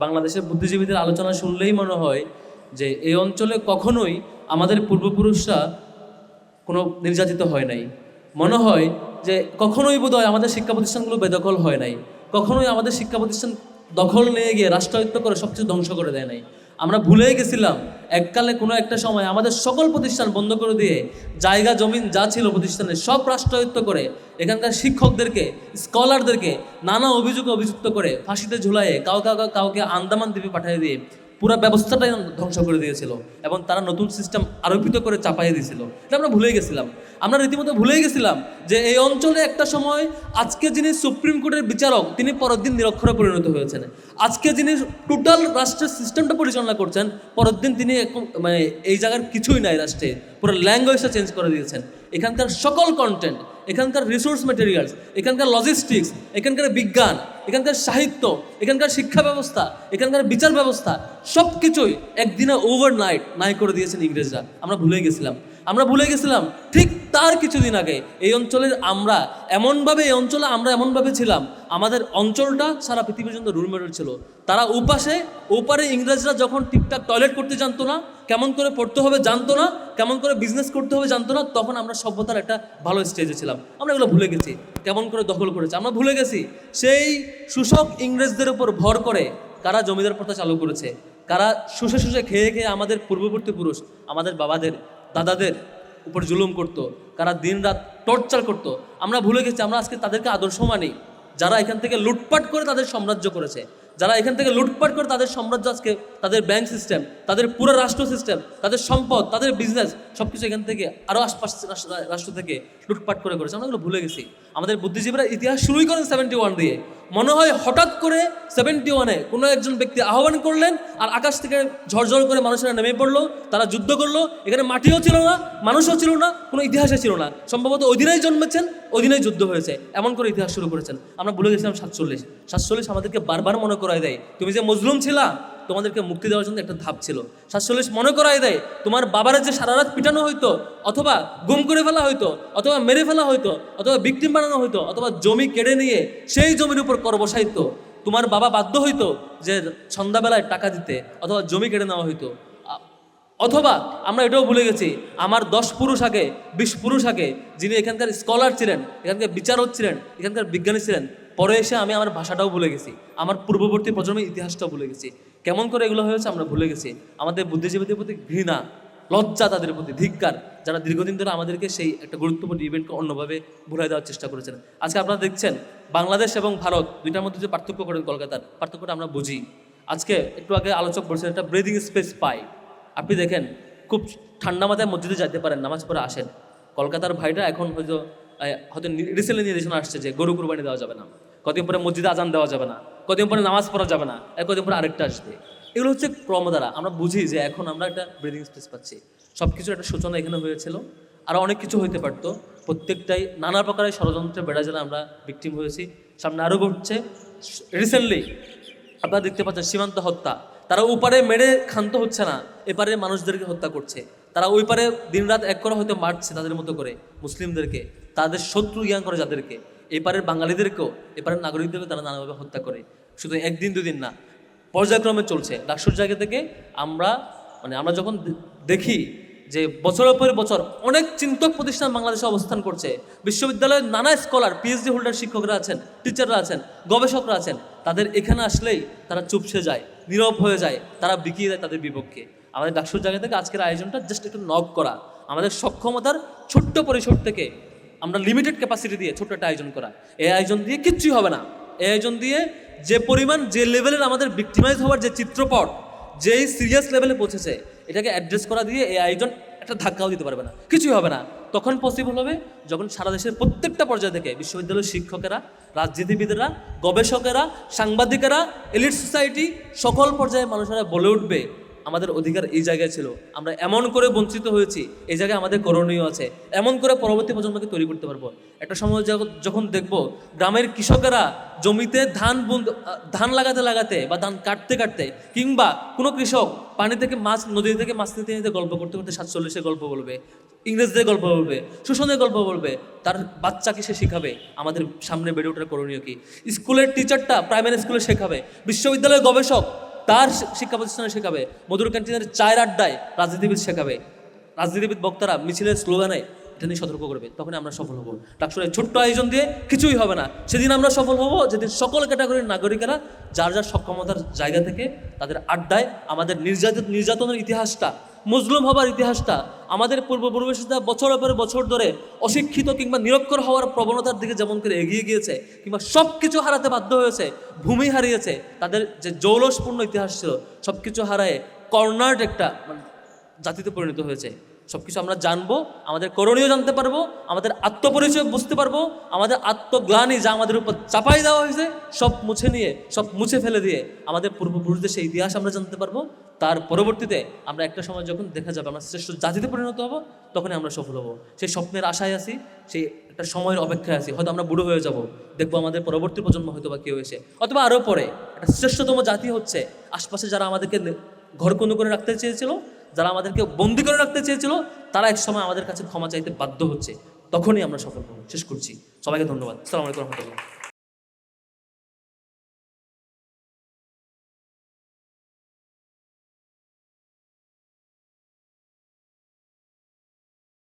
বাংলাদেশের বুদ্ধিজীবীদের আলোচনা শুনলেই মনে হয় যে এই অঞ্চলে কখনোই আমাদের পূর্বপুরুষরা কোনো নির্যাতিত হয় নাই। মনে হয় যে কখনোই বোধহয় আমাদের শিক্ষা প্রতিষ্ঠানগুলো বেদখল হয় নাই, কখনোই আমাদের শিক্ষা প্রতিষ্ঠান দখল নিয়ে গিয়ে রাষ্ট্রায়ত্ত করে সব কিছু ধ্বংস করে দেয় নাই। আমরা ভুলেই গেছিলাম এককালে কোনো একটা সময় আমাদের সকল প্রতিষ্ঠান বন্ধ করে দিয়ে জায়গা জমিন যা ছিল প্রতিষ্ঠানে সব রাষ্ট্রায়ত্ত করে এখানকার শিক্ষকদেরকে, স্কলারদেরকে নানা অভিযোগে অভিযুক্ত করে ফাঁসিতে ঝুলাইয়ে কাউকে আন্দামান দ্বীপে পাঠিয়ে দিয়ে পুরো ব্যবস্থাটাই ধ্বংস করে দিয়েছিল এবং তারা নতুন সিস্টেম আরোপিত করে চাপাইয়ে দিয়েছিল। এটা আমরা ভুলে গেছিলাম। আমরা রীতিমতো ভুলেই গেছিলাম যে এই অঞ্চলে একটা সময় আজকে যিনি সুপ্রিম কোর্টের বিচারক তিনি পরের দিন নিরক্ষরে পরিণত হয়েছেন। আজকে যিনি টোটাল রাষ্ট্রের সিস্টেমটা পরিচালনা করছেন পরের দিন তিনি মানে এই জায়গার কিছুই নাই, রাষ্ট্রে পুরো ল্যাঙ্গুয়েজটা চেঞ্জ করে দিয়েছেন। এখানকার সকল কন্টেন্ট, এখানকার রিসোর্স ম্যাটেরিয়ালস, এখানকার লজিস্টিক্স, এখানকার বিজ্ঞান, এখানকার সাহিত্য, এখানকার শিক্ষা ব্যবস্থা, এখানকার বিচার ব্যবস্থা সব কিছুই একদিনে ওভারনাইট নাই করে দিয়েছেন ইংরেজরা। আমরা ভুলে গেছিলাম। ঠিক তার কিছুদিন আগে এই অঞ্চলের আমরা এমনভাবে ছিলাম, আমাদের অঞ্চলটা সারা পৃথিবীর জন্য রোল মডেল ছিল। তারা ওপারে ইংরেজরা যখন ঠিকঠাক টয়লেট করতে জানতো না, কেমন করে পড়তে হবে জানতো না, কেমন করে বিজনেস করতে হবে জানতো না, তখন আমরা সভ্যতার একটা ভালো স্টেজে ছিলাম। আমরা এগুলো ভুলে গেছি। কেমন করে দখল করেছে আমরা ভুলে গেছি। সেই শোষক ইংরেজদের উপর ভর করে কারা জমিদার প্রথা চালু করেছে, কারা শুষে খেয়ে আমাদের পূর্ববর্তী পুরুষ, আমাদের বাবাদের দাদাদের উপর জুলুম করতো, কারা দিন রাত টর্চার করতো, আমরা ভুলে গেছি। আমরা আজকে তাদেরকে আদর্শ মানি, যারা এখান থেকে লুটপাট করে তাদের সাম্রাজ্য করেছে, যারা এখান থেকে লুটপাট করে তাদের সাম্রাজ্য আজকে তাদের ব্যাংক সিস্টেম, তাদের পুরো রাষ্ট্র সিস্টেম, তাদের সম্পদ, তাদের বিজনেস সব কিছু এখান থেকে আরও আশপাশ রাষ্ট্র থেকে লুটপাট করে করেছে। আমরা এগুলো ভুলে গেছি। আমাদের বুদ্ধিজীবীরা ইতিহাস শুরুই করেন 71 দিয়ে। মনে হয় হঠাৎ করে 71-এ কোনো একজন ব্যক্তি আহ্বান করলেন আর আকাশ থেকে ঝরঝর করে মানুষেরা নেমে পড়লো, তারা যুদ্ধ করলো। এখানে মাটিও ছিল না, মানুষও ছিল না, কোনো ইতিহাসে ছিল না। সম্ভবত ওই দিনেই জন্মেছেন, ওই দিনেই যুদ্ধ হয়েছে, এমন করে ইতিহাস শুরু করেছেন। আমরা ভুলে গেছিলাম 47 আমাদেরকে বারবার মনে করায় দেয় তুমি যে মজলুম ছিলা, তোমাদেরকে মুক্তি দেওয়ার জন্য একটা ধাপ ছিল। 47 মনে করায় দেয় তোমার বাবার যে সারা রাত পিটানো হইতো, অথবা গুম করে ফেলা হইতো, অথবা মেরে ফেলা হইতো, অথবা ভিকটিম বানানো হইতো, অথবা জমি কেড়ে নিয়ে সেই জমির উপর কর বসাইতো, তোমার বাবা বাধ্য হইতো যে সন্ধ্যাবেলায় টাকা দিতে, অথবা জমি কেড়ে নেওয়া হইতো। অথবা আমরা এটাও ভুলে গেছি আমার 10 পুরুষ আগে, 20 পুরুষ আগে যিনি এখানকার স্কলার ছিলেন, এখানকার বিচারক ছিলেন, এখানকার বিজ্ঞানী ছিলেন, পরে এসে আমি আমার ভাষাটাও ভুলে গেছি, আমার পূর্ববর্তী প্রজন্মের ইতিহাসটাও ভুলে গেছি। কেমন করে এগুলো হয়েছে আমরা ভুলে গেছি। আমাদের বুদ্ধিজীবীদের প্রতি ঘৃণা, লজ্জা, তাদের প্রতি ধিক্কার, যারা দীর্ঘদিন ধরে আমাদেরকে সেই একটা গুরুত্বপূর্ণ ইভেন্টকে অন্যভাবে ভুলাই দেওয়ার চেষ্টা করেছেন। আজকে আপনারা দেখছেন বাংলাদেশ এবং ভারত দুইটার মধ্যে যে পার্থক্য করেন, কলকাতার পার্থক্যটা আমরা বুঝি। আজকে একটু আগে আলোচক বলছেন একটা ব্রিদিং স্পেস পাই। আপনি দেখেন খুব ঠান্ডা মাথায় মসজিদে যাইতে পারেন, নামাজ পড়ে আসেন। কলকাতার ভাইটা এখন হয়তো রিসেন্টলি নির্দেশনা আসছে যে গরু কুরবানি দেওয়া যাবে না, কদিন পরে মসজিদে আজান দেওয়া যাবে না, কদিন পরে নামাজ পড়া যাবে না, কদিন পরে আরেকটা আসবে। এগুলো হচ্ছে ক্রম দ্বারা আমরা বুঝি যে এখন আমরা একটা ব্রিদিং স্পেস পাচ্ছি। সব কিছুর একটা সূচনা এখানে হয়েছিল, আরও অনেক কিছু হইতে পারতো। প্রত্যেকটাই নানা প্রকারের ষড়যন্ত্রের বেড়া জেলা আমরা ভিকটিম হয়েছি, সামনে আরও ঘটছে। রিসেন্টলি আপনারা দেখতে পাচ্ছেন সীমান্ত হত্যা। তারা ওপারে মেরে ক্ষান্ত হচ্ছে না, এপারে মানুষদেরকে হত্যা করছে। তারা ওই পারে দিনরাত এক করে হয়তো মারছে তাদের মতো করে মুসলিমদেরকে, তাদের শত্রু জ্ঞান করে যাদেরকে। এপারের বাঙালিদেরকেও, এপারের নাগরিকদেরকেও তারা নানাভাবে হত্যা করে। শুধু একদিন দুদিন না, পর্যায়ক্রমে চলছে। ডাকসুর জায়গা থেকে আমরা যখন দেখি যে বছরের পর বছর অনেক চিন্তক প্রতিষ্ঠান বাংলাদেশে অবস্থান করছে, বিশ্ববিদ্যালয়ের নানা স্কলার, পিএইচডি হোল্ডার শিক্ষকরা আছেন, টিচাররা আছেন, গবেষকরা আছেন, তাদের এখানে আসলেই তারা চুপসে যায়, নীরব হয়ে যায়, তারা বিকিয়ে দেয় তাদের বিপক্ষে। আমাদের ডাকসুর জায়গা থেকে আজকের আয়োজনটা জাস্ট একটু নক করা, আমাদের সক্ষমতার ছোট্ট পরিসর থেকে আমরা লিমিটেড ক্যাপাসিটি দিয়ে ছোট্ট একটা আয়োজন করা। এই আয়োজন দিয়ে কিচ্ছুই হবে না। এই আয়োজন দিয়ে যে পরিমাণ, যে লেভেলের আমাদের ভিক্টিমাইজ হওয়ার যে চিত্রপট, যেই সিরিয়াস লেভেলে পৌঁছেছে, এটাকে অ্যাড্রেস করা দিয়ে এই আয়োজন একটা ধাক্কাও দিতে পারবে না, কিছুই হবে না। তখন পসিবল হবে যখন সারা দেশের প্রত্যেকটা পর্যায় থেকে বিশ্ববিদ্যালয়ের শিক্ষকেরা, রাজনীতিবিদেরা, গবেষকেরা, সাংবাদিকেরা, এলিট সোসাইটি, সকল পর্যায়ে মানুষেরা বলে উঠবে আমাদের অধিকার এই জায়গায় ছিল, আমরা এমন করে বঞ্চিত হয়েছি, এই জায়গায় আমাদের করণীয় আছে, এমন করে পরবর্তী প্রজন্মকে তৈরি করতে পারবো। একটা সময় যখন দেখবো গ্রামের কৃষকেরা জমিতে ধান লাগাতে বা ধান কাটতে কিংবা কোনো কৃষক পানি থেকে মাছ, নদী থেকে মাছ নিতে গল্প করতে 47-এর গল্প বলবে, ইংরেজদের গল্প বলবে, শোষণের গল্প বলবে, তার বাচ্চাকে সে শেখাবে আমাদের সামনে বেড়ে ওঠার করণীয় কি। স্কুলের টিচারটা প্রাইমারি স্কুলে শেখাবে, বিশ্ববিদ্যালয়ের গবেষক তার শিক্ষা প্রতিষ্ঠানে শেখাবে, মধুর ক্যান্টিনের চায়ের আড্ডায় রাজনীতিবিদ শেখাবে, রাজনীতিবিদ বক্তারা মিছিলের স্লোগানে এটা নিয়ে সতর্ক করবে, তখনই আমরা সফল হব। ডাকসুরের ছোট্ট আয়োজন দিয়ে কিছুই হবে না। সেদিন আমরা সফল হব যেদিন সকল ক্যাটাগরির নাগরিকেরা যার যার সক্ষমতার জায়গা থেকে তাদের আড্ডায় আমাদের নির্যাতনের ইতিহাসটা, মজলুম হবার ইতিহাসটা, আমাদের পূর্বপুরুষরা বছরের পর বছর ধরে অশিক্ষিত কিংবা নিরক্ষর হওয়ার প্রবণতার দিকে যেমন করে এগিয়ে গিয়েছে কিংবা সব কিছু হারাতে বাধ্য হয়েছে, ভূমি হারিয়েছে, তাদের যে জৌলসপূর্ণ ইতিহাস ছিল সব কিছু হারায় কর্নার্ড একটা জাতিতে পরিণত হয়েছে। সব কিছু আমরা জানবো, আমাদের করণীয় জানতে পারবো, আমাদের আত্মপরিচয় বুঝতে পারবো, আমাদের আত্মগ্লানি যা আমাদের উপর চাপাই দেওয়া হয়েছে সব মুছে ফেলে দিয়ে আমাদের পূর্বপুরুষদের সেই ইতিহাস আমরা জানতে পারবো। তার পরবর্তীতে আমরা একটা সময় যখন দেখা যাবে আমরা শ্রেষ্ঠ জাতিতে পরিণত হব, তখনই আমরা সফল হব। সেই স্বপ্নের আশায় আছি, সেই একটা সময়ের অপেক্ষায় আছি। হয়তো আমরা বুড়ো হয়ে যাব, দেখবো আমাদের পরবর্তী প্রজন্ম হয়তো বা কেউ এসে, অথবা আরও পরে একটা শ্রেষ্ঠতম জাতি হচ্ছে আশপাশে যারা আমাদেরকে ঘরকন্নু করে রাখতে চেয়েছিল, যারা আমাদেরকে বন্দি করে রাখতে চেয়েছিল, তারা এক সময় আমাদের কাছে ক্ষমা চাইতে বাধ্য হচ্ছে, তখনই আমরা সফল হব। শেষ করছি, সবাইকে ধন্যবাদ। আসসালামু আলাইকুম রহমতুল্লাহ।